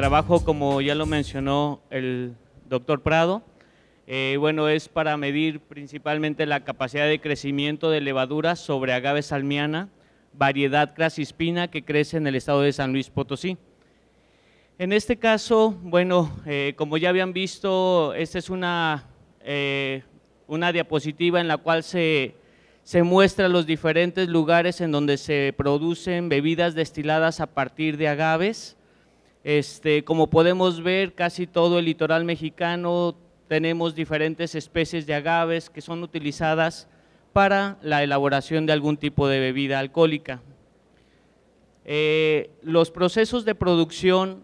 trabajo, como ya lo mencionó el doctor Prado, bueno, es para medir principalmente la capacidad de crecimiento de levaduras sobre agave salmiana, variedad Crassispina, que crece en el estado de San Luis Potosí. En este caso, bueno, como ya habían visto, esta es una diapositiva en la cual se muestra los diferentes lugares en donde se producen bebidas destiladas a partir de agaves. Como podemos ver, casi todo el litoral mexicano tenemos diferentes especies de agaves que son utilizadas para la elaboración de algún tipo de bebida alcohólica. Los procesos de producción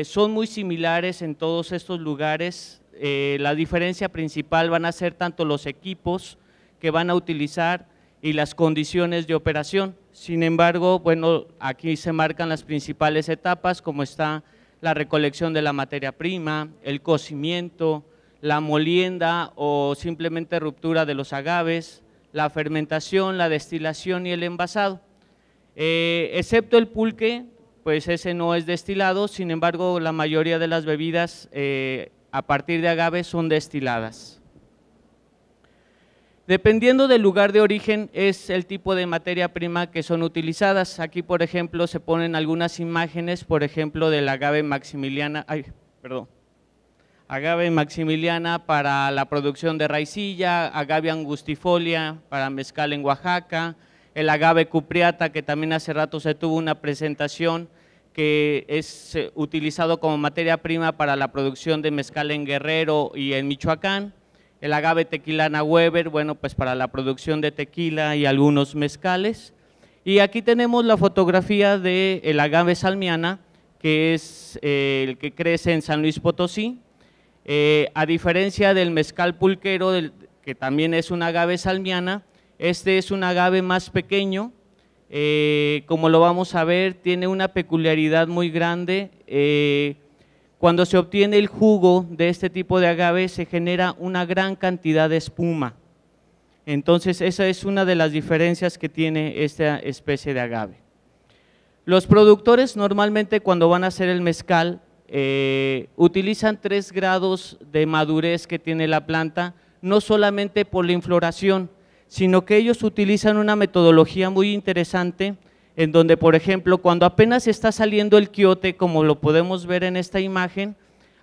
son muy similares en todos estos lugares. La diferencia principal van a ser tanto los equipos que van a utilizar y las condiciones de operación. Sin embargo, bueno, aquí se marcan las principales etapas, como está la recolección de la materia prima, el cocimiento, la molienda o simplemente ruptura de los agaves, la fermentación, la destilación y el envasado. Excepto el pulque, pues ese no es destilado, sin embargo la mayoría de las bebidas a partir de agaves son destiladas. Dependiendo del lugar de origen es el tipo de materia prima que son utilizadas. Aquí, por ejemplo, se ponen algunas imágenes, por ejemplo, del agave maximiliana, agave maximiliana para la producción de raicilla, agave angustifolia para mezcal en Oaxaca, el agave cupriata, que también hace rato se tuvo una presentación, que es utilizado como materia prima para la producción de mezcal en Guerrero y en Michoacán. El agave tequilana Weber, bueno, pues para la producción de tequila y algunos mezcales. Y aquí tenemos la fotografía del agave salmiana, que es el que crece en San Luis Potosí. A diferencia del mezcal pulquero, que también es un agave salmiana, este es un agave más pequeño. Como lo vamos a ver, tiene una peculiaridad muy grande. Cuando se obtiene el jugo de este tipo de agave se genera una gran cantidad de espuma. Entonces esa es una de las diferencias que tiene esta especie de agave. Los productores normalmente cuando van a hacer el mezcal utilizan 3 grados de madurez que tiene la planta, no solamente por la infloración, sino que ellos utilizan una metodología muy interesante en donde, por ejemplo, cuando apenas está saliendo el quiote, como lo podemos ver en esta imagen,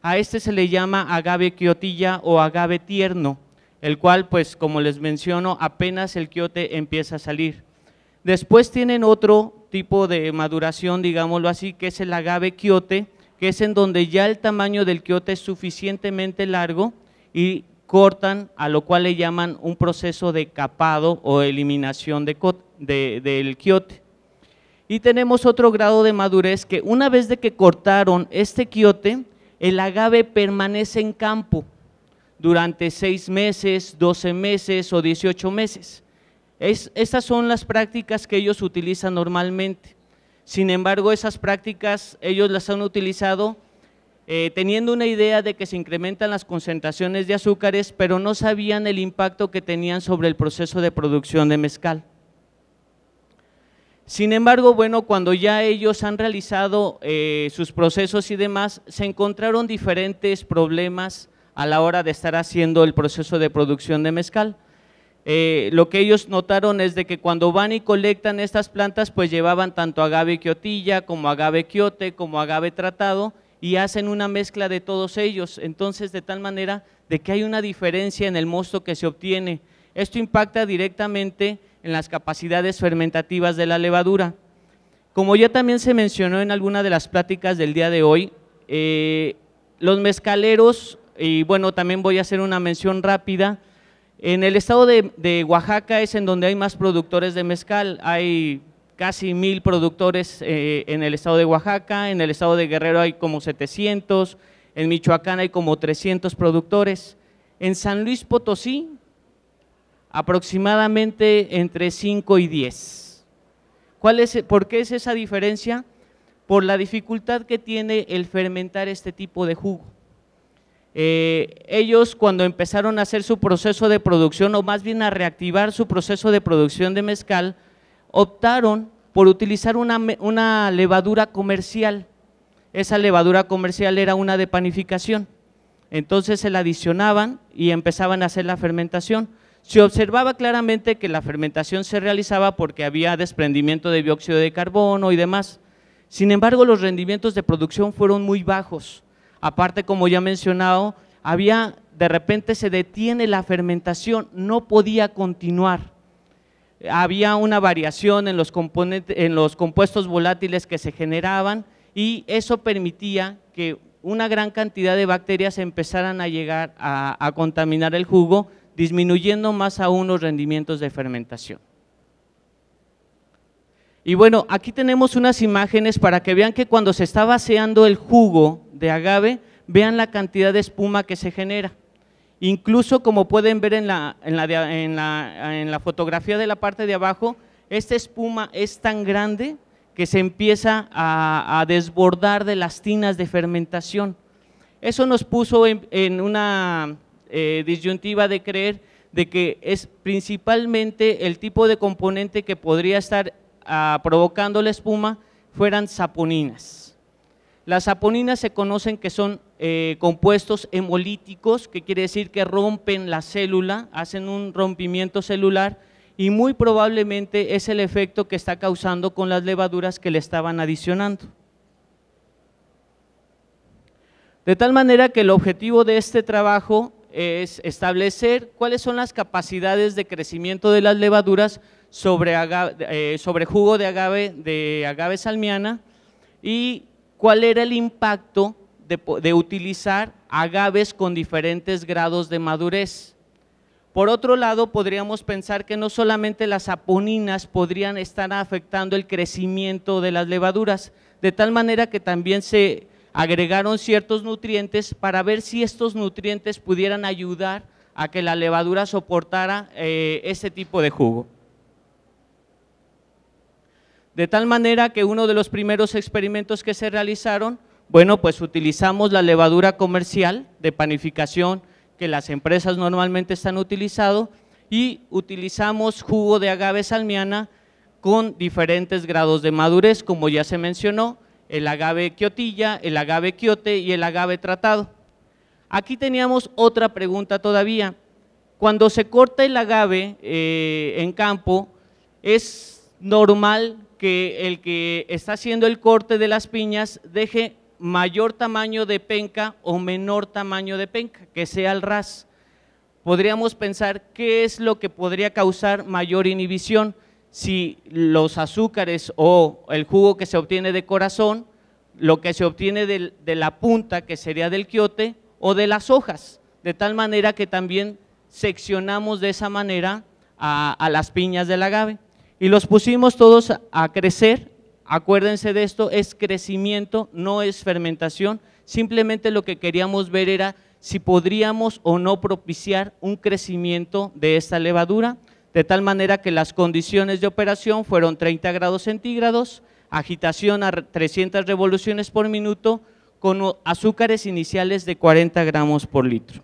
a este se le llama agave quiotilla o agave tierno, el cual, pues, como les menciono, apenas el quiote empieza a salir. Después tienen otro tipo de maduración, digámoslo así, que es el agave quiote, que es en donde ya el tamaño del quiote es suficientemente largo y cortan, a lo cual le llaman un proceso de capado o eliminación del quiote. Y tenemos otro grado de madurez que una vez de que cortaron este quiote, el agave permanece en campo durante 6 meses, 12 meses o 18 meses. Estas son las prácticas que ellos utilizan normalmente. Sin embargo, esas prácticas ellos las han utilizado teniendo una idea de que se incrementan las concentraciones de azúcares, pero no sabían el impacto que tenían sobre el proceso de producción de mezcal. Sin embargo, bueno, cuando ya ellos han realizado sus procesos y demás, se encontraron diferentes problemas a la hora de estar haciendo el proceso de producción de mezcal. Lo que ellos notaron es de que cuando van y colectan estas plantas, pues llevaban tanto agave quiotilla como agave quiote, como agave tratado y hacen una mezcla de todos ellos. Entonces, de tal manera de que hay una diferencia en el mosto que se obtiene. Esto impacta directamente en las capacidades fermentativas de la levadura. Como ya también se mencionó en alguna de las pláticas del día de hoy, los mezcaleros, y bueno, también voy a hacer una mención rápida, en el estado de Oaxaca es en donde hay más productores de mezcal, hay casi 1000 productores en el estado de Oaxaca, en el estado de Guerrero hay como 700, en Michoacán hay como 300 productores, en San Luis Potosí aproximadamente entre 5 y 10. ¿Por qué es esa diferencia? Por la dificultad que tiene el fermentar este tipo de jugo. Ellos cuando empezaron a hacer su proceso de producción, o más bien a reactivar su proceso de producción de mezcal, optaron por utilizar una levadura comercial. esa levadura comercial era una de panificación. Entonces se la adicionaban y empezaban a hacer la fermentación. Se observaba claramente que la fermentación se realizaba porque había desprendimiento de dióxido de carbono y demás. Sin embargo, los rendimientos de producción fueron muy bajos. Aparte, como ya he mencionado, de repente se detiene la fermentación, no podía continuar. Había una variación en los compuestos volátiles que se generaban y eso permitía que una gran cantidad de bacterias empezaran a llegar a contaminar el jugo, disminuyendo más aún los rendimientos de fermentación. Y bueno, aquí tenemos unas imágenes para que vean que cuando se está vaciando el jugo de agave, vean la cantidad de espuma que se genera. Incluso, como pueden ver en la fotografía de la parte de abajo, esta espuma es tan grande que se empieza a desbordar de las tinas de fermentación. Eso nos puso en una disyuntiva de creer de que es principalmente el tipo de componente que podría estar provocando la espuma fueran saponinas. Las saponinas se conocen que son compuestos hemolíticos, que quiere decir que rompen la célula, hacen un rompimiento celular y muy probablemente es el efecto que está causando con las levaduras que le estaban adicionando. De tal manera que el objetivo de este trabajo es establecer cuáles son las capacidades de crecimiento de las levaduras sobre jugo de agave salmiana y cuál era el impacto de utilizar agaves con diferentes grados de madurez. Por otro lado, podríamos pensar que no solamente las saponinas podrían estar afectando el crecimiento de las levaduras, de tal manera que también se agregaron ciertos nutrientes para ver si estos nutrientes pudieran ayudar a que la levadura soportara ese tipo de jugo. De tal manera que uno de los primeros experimentos que se realizaron, bueno, pues utilizamos la levadura comercial de panificación que las empresas normalmente están utilizando y utilizamos jugo de agave salmiana con diferentes grados de madurez, como ya se mencionó, el agave quiotilla, el agave quiote y el agave tratado. Aquí teníamos otra pregunta todavía. Cuando se corta el agave en campo, es normal que el que está haciendo el corte de las piñas deje mayor tamaño de penca o menor tamaño de penca, que sea el ras. Podríamos pensar qué es lo que podría causar mayor inhibición, si los azúcares o el jugo que se obtiene de corazón, lo que se obtiene de la punta, que sería del quiote, o de las hojas, de tal manera que también seccionamos de esa manera a las piñas del agave. Y los pusimos todos a crecer. Acuérdense de esto, es crecimiento, no es fermentación, simplemente lo que queríamos ver era si podríamos o no propiciar un crecimiento de esta levadura, de tal manera que las condiciones de operación fueron 30 grados centígrados, agitación a 300 revoluciones por minuto, con azúcares iniciales de 40 gramos por litro.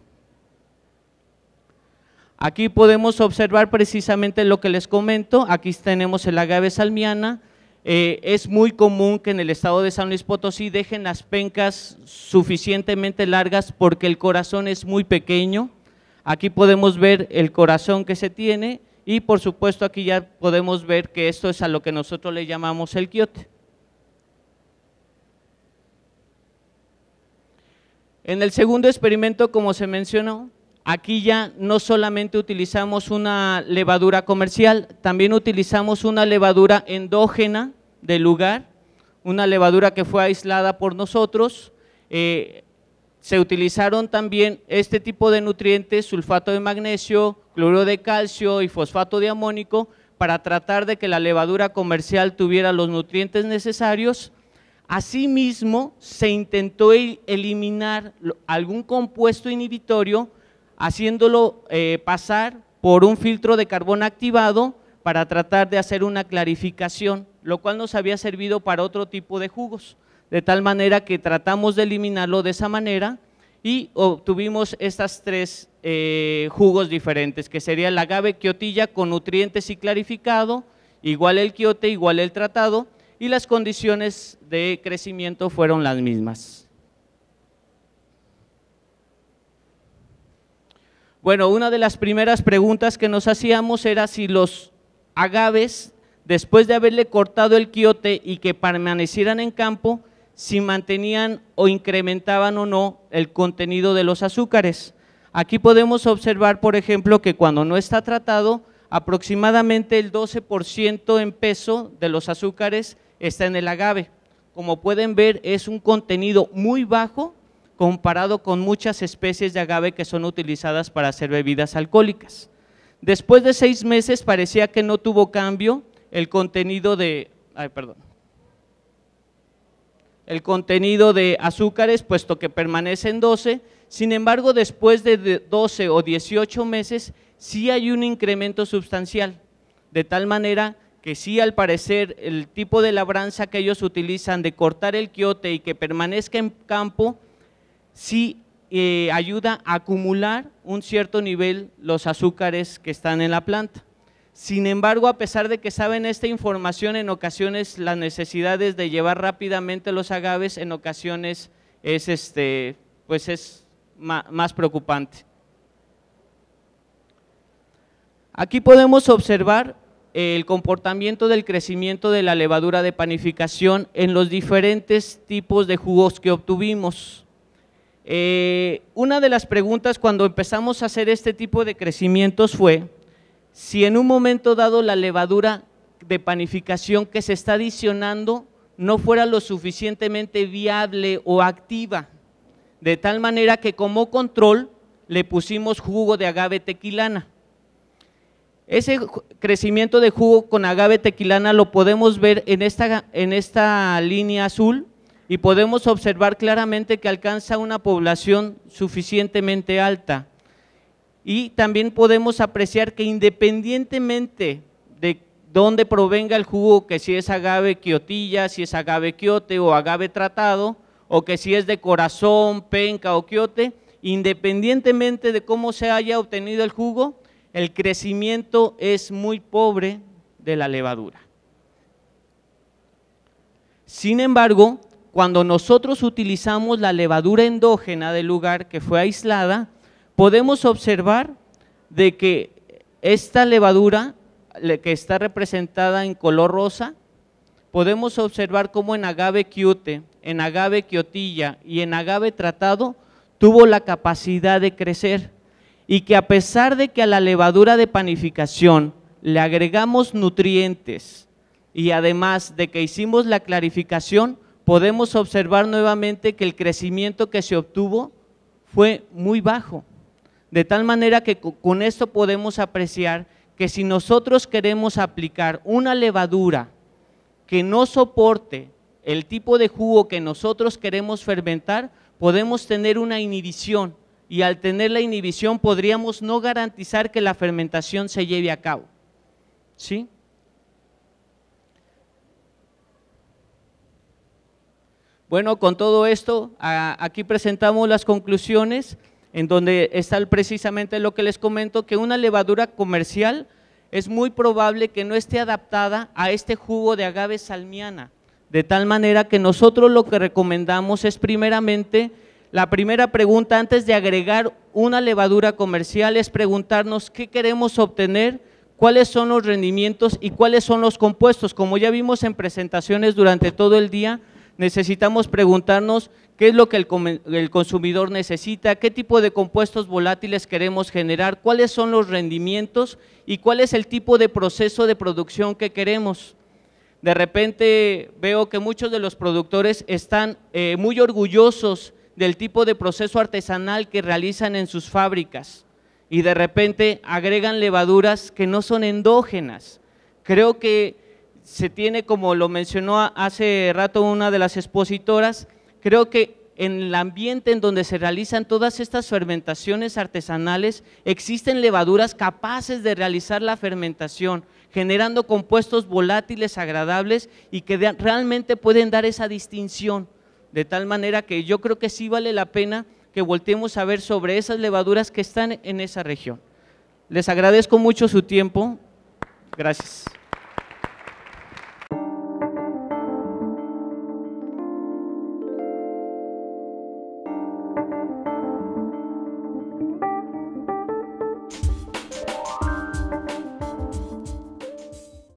Aquí podemos observar precisamente lo que les comento. Aquí tenemos el agave salmiana. Es muy común que en el estado de San Luis Potosí dejen las pencas suficientemente largas porque el corazón es muy pequeño. Aquí podemos ver el corazón que se tiene y por supuesto aquí ya podemos ver que esto es a lo que nosotros le llamamos el quiote. En el segundo experimento, como se mencionó, aquí ya no solamente utilizamos una levadura comercial, también utilizamos una levadura endógena del lugar, una levadura que fue aislada por nosotros. Se utilizaron también este tipo de nutrientes, sulfato de magnesio, cloruro de calcio y fosfato de amónico, para tratar de que la levadura comercial tuviera los nutrientes necesarios. Asimismo, se intentó eliminar algún compuesto inhibitorio, haciéndolo pasar por un filtro de carbón activado para tratar de hacer una clarificación, lo cual nos había servido para otro tipo de jugos, de tal manera que tratamos de eliminarlo de esa manera y obtuvimos estas tres jugos diferentes, que sería el agave quiotilla con nutrientes y clarificado, igual el quiote, igual el tratado, y las condiciones de crecimiento fueron las mismas. Bueno, una de las primeras preguntas que nos hacíamos era si los agaves, después de haberle cortado el quiote y que permanecieran en campo, si mantenían o incrementaban o no el contenido de los azúcares. Aquí podemos observar, por ejemplo, que cuando no está tratado, aproximadamente el 12% en peso de los azúcares está en el agave. Como pueden ver, es un contenido muy bajo comparado con muchas especies de agave que son utilizadas para hacer bebidas alcohólicas. Después de 6 meses parecía que no tuvo cambio el contenido de azúcares, puesto que permanece en 12, sin embargo, después de 12 o 18 meses, sí hay un incremento sustancial, de tal manera que sí, al parecer, el tipo de labranza que ellos utilizan de cortar el quiote y que permanezca en campo, sí ayuda a acumular un cierto nivel los azúcares que están en la planta. Sin embargo, a pesar de que saben esta información, en ocasiones las necesidades de llevar rápidamente los agaves, en ocasiones es más preocupante. Aquí podemos observar el comportamiento del crecimiento de la levadura de panificación en los diferentes tipos de jugos que obtuvimos. Una de las preguntas cuando empezamos a hacer este tipo de crecimientos fue si en un momento dado la levadura de panificación que se está adicionando no fuera lo suficientemente viable o activa, de tal manera que como control le pusimos jugo de agave tequilana. Ese crecimiento de jugo con agave tequilana lo podemos ver en esta línea azul y podemos observar claramente que alcanza una población suficientemente alta. Y también podemos apreciar que independientemente de dónde provenga el jugo, que si es agave quiotilla, si es agave quiote o agave tratado, o que si es de corazón, penca o quiote, independientemente de cómo se haya obtenido el jugo, el crecimiento es muy pobre de la levadura. Sin embargo, cuando nosotros utilizamos la levadura endógena del lugar que fue aislada, podemos observar de que esta levadura que está representada en color rosa, podemos observar cómo en agave quiote, en agave quiotilla y en agave tratado tuvo la capacidad de crecer, y que a pesar de que a la levadura de panificación le agregamos nutrientes y además de que hicimos la clarificación, podemos observar nuevamente que el crecimiento que se obtuvo fue muy bajo, de tal manera que con esto podemos apreciar que si nosotros queremos aplicar una levadura que no soporte el tipo de jugo que nosotros queremos fermentar, podemos tener una inhibición, y al tener la inhibición podríamos no garantizar que la fermentación se lleve a cabo, ¿sí? Bueno, con todo esto, aquí presentamos las conclusiones, en donde está precisamente lo que les comento, que una levadura comercial es muy probable que no esté adaptada a este jugo de agave salmiana, de tal manera que nosotros lo que recomendamos es primeramente, la primera pregunta antes de agregar una levadura comercial es preguntarnos qué queremos obtener, cuáles son los rendimientos y cuáles son los compuestos. Como ya vimos en presentaciones durante todo el día, necesitamos preguntarnos qué es lo que el consumidor necesita, qué tipo de compuestos volátiles queremos generar, cuáles son los rendimientos y cuál es el tipo de proceso de producción que queremos. De repente veo que muchos de los productores están muy orgullosos del tipo de proceso artesanal que realizan en sus fábricas y de repente agregan levaduras que no son endógenas. Creo que se tiene, como lo mencionó hace rato una de las expositoras, creo que en el ambiente en donde se realizan todas estas fermentaciones artesanales existen levaduras capaces de realizar la fermentación, generando compuestos volátiles agradables y que realmente pueden dar esa distinción, de tal manera que yo creo que sí vale la pena que volteemos a ver sobre esas levaduras que están en esa región. Les agradezco mucho su tiempo. Gracias.